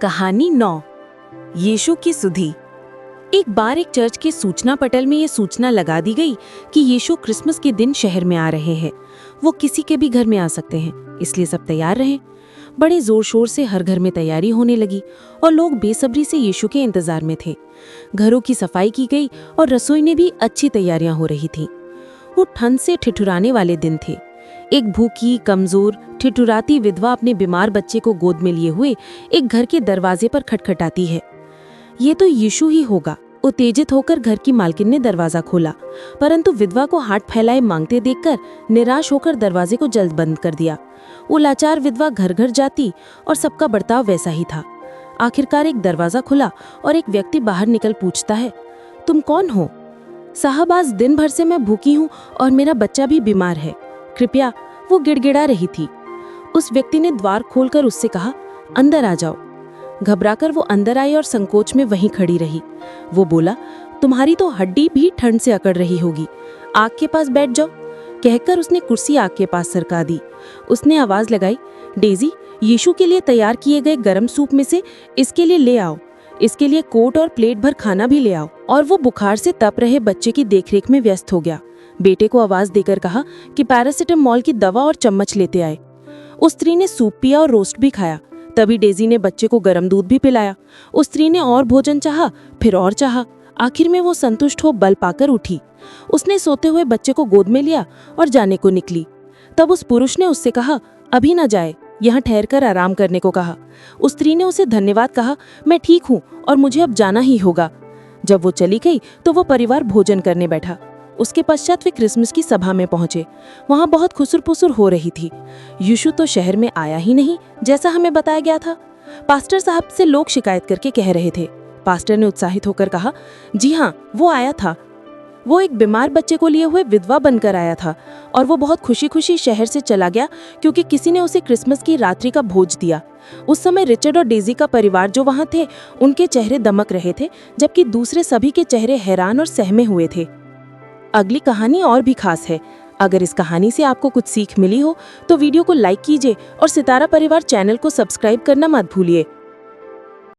कहानी 9 यीशु की सुधि। एक बार एक चर्च के सूचना पटल में ये सूचना लगा दी गई कि यीशु क्रिसमस के दिन शहर में आ रहे हैं। वो किसी के भी घर में आ सकते हैं, इसलिए सब तैयार रहें। बड़े जोर शोर से हर घर में तैयारी होने लगी और लोग बेसब्री से यीशु के इंतजार में थे। घरों की सफाई की गई और रसोई में भी अच्छी तैयारियां हो रही थीं। वो ठंड से ठिठुराने वाले दिन थे। एक भूखी, कमजोर, ठिठुराती विधवा अपने बीमार बच्चे को गोद में लिए हुए एक घर के दरवाजे पर खटखटाती है। ये तो यीशु ही होगा। उत्तेजित होकर घर की मालकिन ने दरवाजा खोला, परंतु विधवा को हाथ फैलाए मांगते देखकर निराश होकर दरवाजे को जल्द बंद कर दिया। वो लाचार विधवा घर घर जाती और सबका बर्ताव वैसा ही था। आखिरकार एक दरवाजा खुला और एक व्यक्ति बाहर निकल पूछता है, तुम कौन हो? साहब, आज दिन भर से मैं भूखी हूँ और मेरा बच्चा भी बीमार है, कृपया। वो गिड़गिड़ा रही थी। उस व्यक्ति ने द्वार खोलकर उससे कहा, अंदर आ जाओ। घबराकर वो अंदर आई और संकोच में वहीं खड़ी रही। वो बोला, तुम्हारी तो हड्डी भी ठंड से अकड़ रही होगी, आग के पास बैठ जाओ। कहकर उसने कुर्सी आग के पास सरका दी। उसने आवाज लगाई, डेजी, यीशु के लिए तैयार किए गए गर्म सूप में से इसके लिए ले आओ। इसके लिए कोट और प्लेट भर खाना भी ले आओ। और वो बुखार से तप रहे बच्चे की देखरेख में व्यस्त हो गया। बेटे को आवाज देकर कहा कि पैरासिटामोल की दवा और चम्मच लेते आए। उस स्त्री ने सूप पिया और रोस्ट भी खाया। तभी डेजी ने बच्चे को गर्म दूध भी पिलाया। उस स्त्री ने और भोजन चाहा, फिर और चाहा। आखिर में वो संतुष्ट हो बल पाकर उठी। उसने सोते हुए बच्चे को गोद में लिया और जाने को निकली। तब उस पुरुष ने उससे कहा, अभी न जाए, यहाँ ठहरकर आराम करने को कहा। उस स्त्री ने उसे धन्यवाद कहा, मैं ठीक हूँ और मुझे अब जाना ही होगा। जब वो चली गई तो वो परिवार भोजन करने बैठा। उसके पश्चात वे क्रिसमस की सभा में पहुंचे। वहां बहुत खुसुर-पुसुर हो रही थी। यीशु तो शहर में आया ही नहीं, जैसा हमें बताया गया था। पास्टर साहब से लोग शिकायत करके कह रहे थे। पास्टर ने उत्साहित होकर कहा, जी हाँ, वो आया था। वो एक बीमार बच्चे को लिए हुए विधवा बनकर आया था और वो बहुत खुशी खुशी शहर से चला गया क्योंकि किसी ने उसे क्रिसमस की रात्रि का भोज दिया। उस समय रिचर्ड और डेजी का परिवार जो वहां थे, उनके चेहरे दमक रहे थे, जबकि दूसरे सभी के चेहरे हैरान और सहमे हुए थे। अगली कहानी और भी खास है। अगर इस कहानी से आपको कुछ सीख मिली हो तो वीडियो को लाइक कीजिए और सितारा परिवार चैनल को सब्सक्राइब करना मत भूलिए।